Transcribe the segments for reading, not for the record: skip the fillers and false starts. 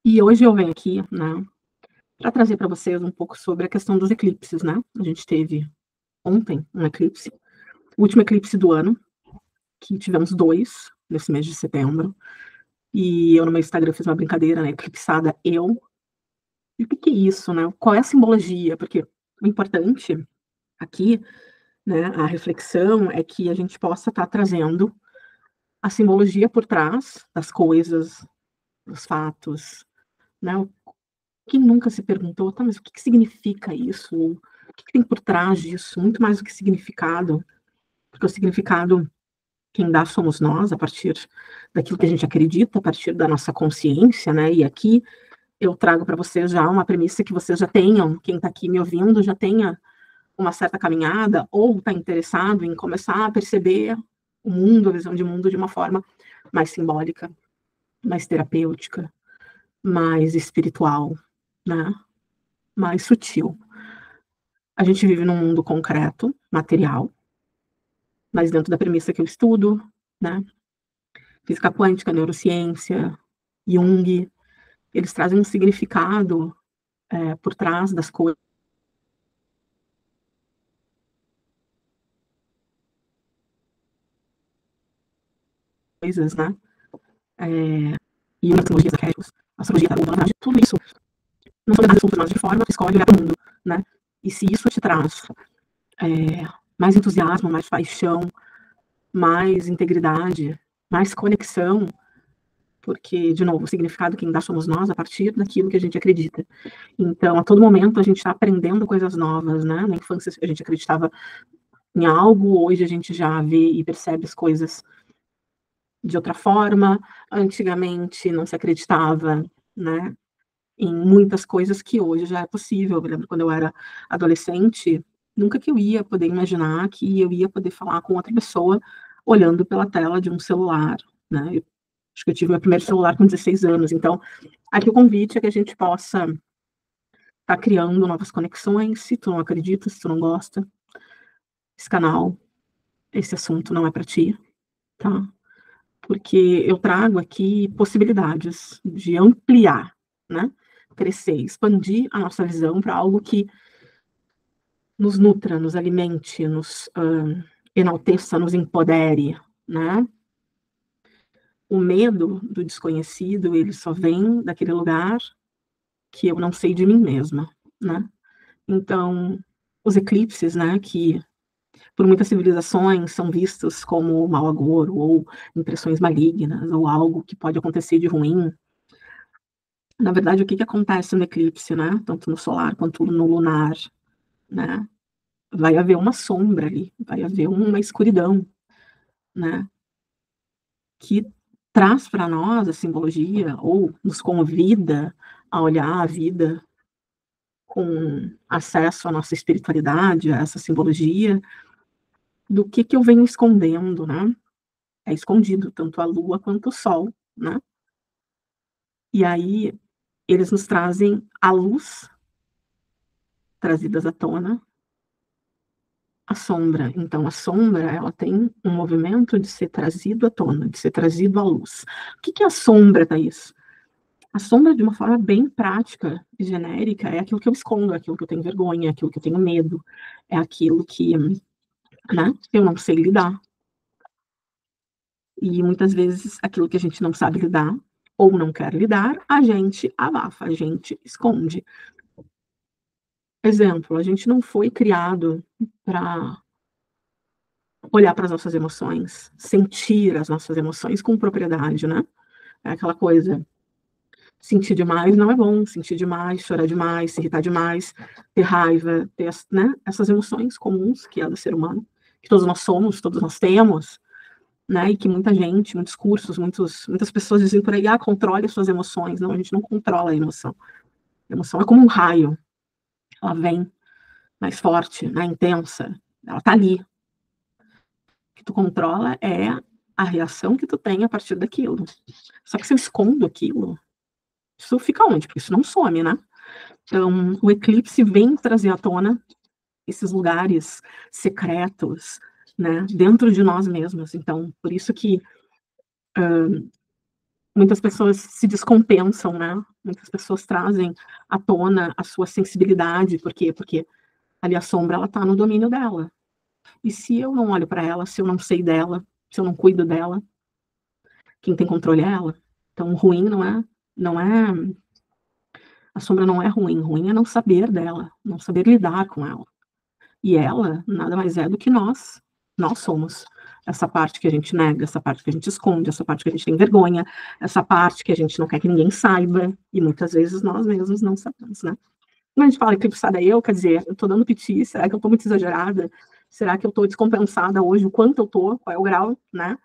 E hoje eu venho aqui, né, para trazer para vocês um pouco sobre a questão dos eclipses, né. A gente teve ontem um eclipse, o último eclipse do ano, que tivemos 2 nesse mês de setembro, e eu no meu Instagram fiz uma brincadeira, né, eclipsada eu. E o que que é isso, né, qual é a simbologia? Porque o importante aqui, né, a reflexão é que a gente possa estar trazendo a simbologia por trás das coisas, dos fatos, né. Quem nunca se perguntou: "Tá, mas o que que significa isso? O que que tem por trás disso?", muito mais do que significado, porque o significado quem dá somos nós, a partir daquilo que a gente acredita, a partir da nossa consciência, né, e aqui eu trago para vocês já uma premissa que vocês já tenham, quem está aqui me ouvindo já tenha uma certa caminhada ou está interessado em começar a perceber o mundo, a visão de mundo de uma forma mais simbólica, mais terapêutica, mais espiritual, né, mais sutil. A gente vive num mundo concreto, material, mas dentro da premissa que eu estudo, né, física quântica, neurociência, Jung, eles trazem um significado, por trás das coisas, né, e as tecnologias arquétipos, a astrologia tarô, na verdade, tudo isso não são assuntos, mas de forma que escolhe olhar para o mundo, né. E se isso te traz, mais entusiasmo, mais paixão, mais integridade, mais conexão. Porque, de novo, o significado quem dá somos nós a partir daquilo que a gente acredita. Então, a todo momento a gente está aprendendo coisas novas, né? Na infância a gente acreditava em algo, hoje a gente já vê e percebe as coisas de outra forma. Antigamente não se acreditava, né, em muitas coisas que hoje já é possível. Eu me lembro quando eu era adolescente, nunca que eu ia poder imaginar que eu ia poder falar com outra pessoa olhando pela tela de um celular, né? Eu acho que eu tive meu primeiro celular com 16 anos, então aqui o convite é que a gente possa estar criando novas conexões. Se tu não acredita, se tu não gosta, esse canal, esse assunto não é para ti, tá? Porque eu trago aqui possibilidades de ampliar, né? Crescer, expandir a nossa visão para algo que nos nutra, nos alimente, nos enalteça, nos empodere, né? O medo do desconhecido, ele só vem daquele lugar que eu não sei de mim mesma, né? Então, os eclipses, né, que por muitas civilizações são vistos como mau agouro ou impressões malignas ou algo que pode acontecer de ruim. Na verdade, o que que acontece no eclipse, né, tanto no solar quanto no lunar, né, vai haver uma sombra ali, vai haver uma escuridão, né, que traz para nós a simbologia ou nos convida a olhar a vida com acesso à nossa espiritualidade, a essa simbologia, do que eu venho escondendo, né. É escondido tanto a lua quanto o sol, né. E aí eles nos trazem a luz trazidas à tona, a sombra. Então a sombra, ela tem um movimento de ser trazido à tona, de ser trazido à luz. O que que é a sombra, Thaís? A sombra, de uma forma bem prática e genérica, é aquilo que eu escondo, é aquilo que eu tenho vergonha, é aquilo que eu tenho medo, é aquilo que, né, eu não sei lidar. E muitas vezes aquilo que a gente não sabe lidar ou não quer lidar, a gente abafa, a gente esconde. Exemplo, a gente não foi criado para olhar para as nossas emoções, sentir as nossas emoções com propriedade, né. É aquela coisa, sentir demais não é bom, sentir demais, chorar demais, se irritar demais, ter raiva, ter né, essas emoções comuns que é do ser humano, que todos nós somos, todos nós temos, né, e que muita gente, muitos cursos, muitas pessoas dizem por aí: "Ah, controle as suas emoções". Não, a gente não controla a emoção. A emoção é como um raio, ela vem mais forte, né, intensa, ela tá ali. O que tu controla é a reação que tu tem a partir daquilo. Só que se eu escondo aquilo, isso fica onde? Porque isso não some, né. Então, o eclipse vem trazer à tona esses lugares secretos, né, dentro de nós mesmos. Então, por isso que Muitas pessoas se descompensam, né, muitas pessoas trazem à tona a sua sensibilidade, por quê? Porque ali a sombra ela tá no domínio dela. E se eu não olho para ela, se eu não sei dela, se eu não cuido dela, quem tem controle é ela. Então o ruim não é a sombra não é ruim, ruim é não saber dela, não saber lidar com ela. E ela nada mais é do que nós somos. Essa parte que a gente nega, essa parte que a gente esconde, essa parte que a gente tem vergonha, essa parte que a gente não quer que ninguém saiba, e muitas vezes nós mesmos não sabemos, né. Quando a gente fala eclipsada eu, quer dizer, eu tô dando piti, será que eu tô muito exagerada? Será que eu tô descompensada hoje? O quanto eu tô? Qual é o grau, né,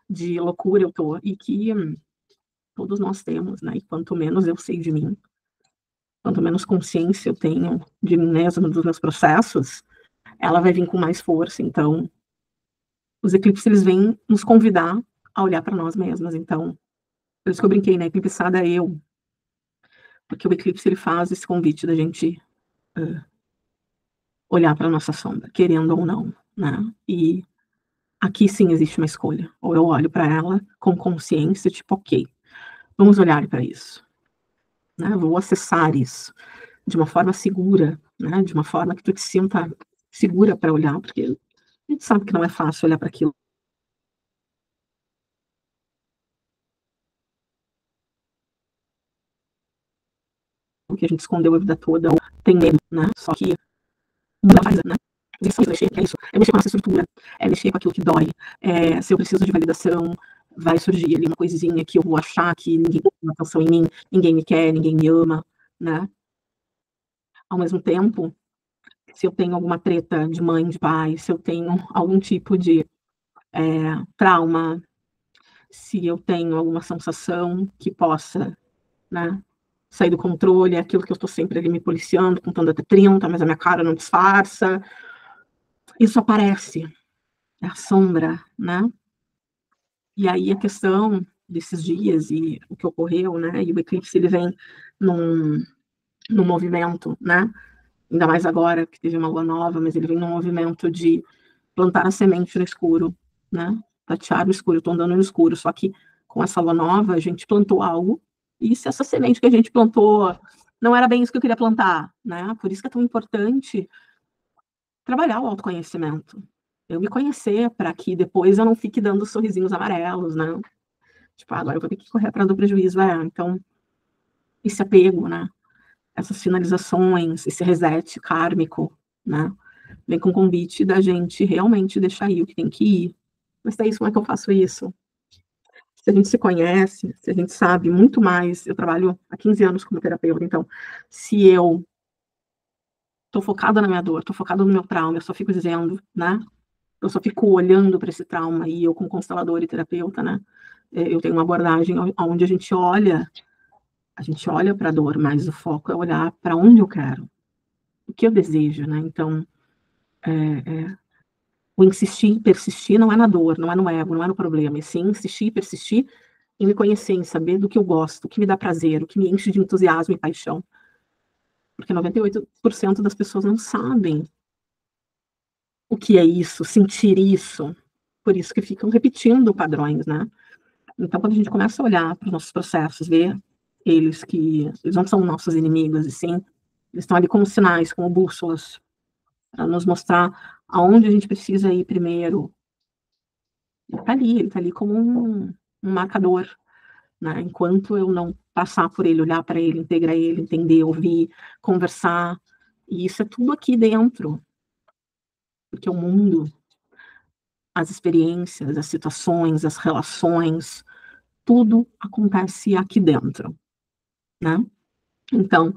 de loucura eu tô? E que todos nós temos, né, e quanto menos eu sei de mim, quanto menos consciência eu tenho de mim mesma, dos meus processos, ela vai vir com mais força. Então, os eclipses eles vêm nos convidar a olhar para nós mesmas. Então, por isso que eu brinquei, né, eclipsada é eu, porque o eclipse ele faz esse convite da gente olhar para nossa sombra, querendo ou não, né? E aqui sim existe uma escolha. Ou eu olho para ela com consciência, tipo, ok, vamos olhar para isso, né? Vou acessar isso de uma forma segura, né? De uma forma que tu te sinta segura para olhar, porque a gente sabe que não é fácil olhar para aquilo que a gente escondeu a vida toda, ou tem medo, né? Só que não faz, né? Mexer, é isso, é mexer com a nossa estrutura, é mexer com aquilo que dói. Se eu preciso de validação, vai surgir ali uma coisinha que eu vou achar que ninguém tem atenção em mim, ninguém me quer, ninguém me ama, né? Ao mesmo tempo, se eu tenho alguma treta de mãe, de pai, se eu tenho algum tipo de trauma, se eu tenho alguma sensação que possa, né, sair do controle, é aquilo que eu estou sempre ali me policiando, contando até 30, mas a minha cara não disfarça. Isso aparece, é a sombra, né? E aí a questão desses dias e o que ocorreu, né? E o eclipse ele vem num, num movimento, né? Ainda mais agora que teve uma lua nova, mas ele vem num movimento de plantar a semente no escuro, né? Tatear o escuro, eu tô andando no escuro, só que com essa lua nova a gente plantou algo, e se essa semente que a gente plantou não era bem isso que eu queria plantar, né? Por isso que é tão importante trabalhar o autoconhecimento. Eu me conhecer para que depois eu não fique dando sorrisinhos amarelos, né? Tipo, agora eu vou ter que correr atrás do prejuízo. Então, esse apego, né? Essas finalizações, esse reset kármico, né? Vem com o convite da gente realmente deixar ir o que tem que ir. Mas é isso, como é que eu faço isso? Se a gente se conhece, se a gente sabe muito mais, eu trabalho há 15 anos como terapeuta, então, se eu tô focada na minha dor, tô focada no meu trauma, eu só fico dizendo, né? Eu só fico olhando para esse trauma e eu como constelador e terapeuta, né? Eu tenho uma abordagem onde a gente olha para a dor, mas o foco é olhar para onde eu quero, o que eu desejo, né? Então, o insistir, persistir não é na dor, não é no ego, não é no problema, e sim insistir, persistir em me conhecer, em saber do que eu gosto, o que me dá prazer, o que me enche de entusiasmo e paixão. Porque 98% das pessoas não sabem o que é isso, sentir isso. Por isso que ficam repetindo padrões, né? Então, quando a gente começa a olhar para os nossos processos, ver eles não são nossos inimigos, e sim, eles estão ali como sinais, como bússolas, para nos mostrar aonde a gente precisa ir primeiro. Ele está ali como um marcador, né? Enquanto eu não passar por ele, olhar para ele, integrar ele, entender, ouvir, conversar, e isso é tudo aqui dentro, porque o mundo, as experiências, as situações, as relações, tudo acontece aqui dentro, né? Então,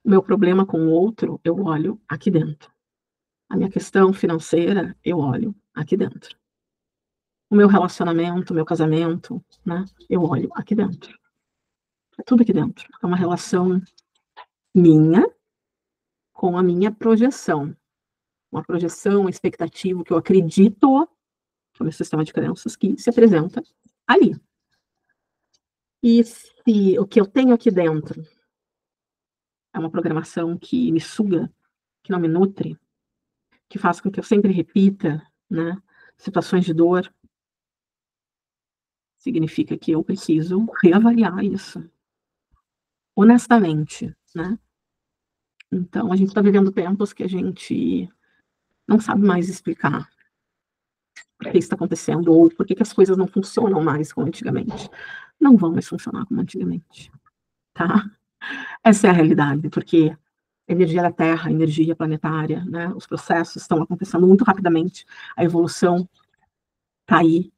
o meu problema com o outro, eu olho aqui dentro. A minha questão financeira, eu olho aqui dentro. O meu relacionamento, o meu casamento, né? Eu olho aqui dentro. É tudo aqui dentro. É uma relação minha com a minha projeção. Uma projeção, uma expectativa que eu acredito, que é o meu sistema de crenças, que se apresenta ali. E se o que eu tenho aqui dentro é uma programação que me suga, que não me nutre, que faz com que eu sempre repita, né, situações de dor, significa que eu preciso reavaliar isso, honestamente, né. Então a gente está vivendo tempos que a gente não sabe mais explicar por que isso está acontecendo ou por que que as coisas não funcionam mais como antigamente. Não vão mais funcionar como antigamente, tá. Essa é a realidade, porque a energia da Terra, a energia planetária, né, os processos estão acontecendo muito rapidamente, a evolução tá aí,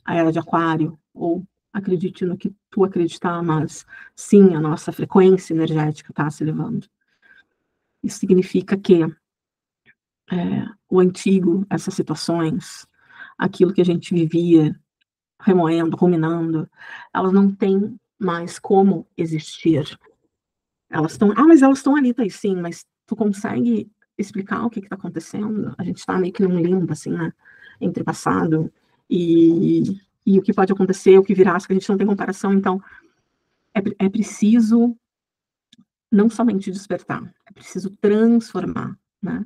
a era de aquário, ou acredite no que tu acreditar, mas sim, a nossa frequência energética está se elevando. Isso significa que, o antigo, essas situações, aquilo que a gente vivia remoendo, ruminando, elas não têm mais como existir. Elas estão mas elas estão ali, Thaís, sim, mas tu consegue explicar o que está acontecendo? A gente está meio que num limbo, assim, né, entre passado e o que pode acontecer, o que virá, só que a gente não tem comparação, então é preciso não somente despertar, é preciso transformar, né.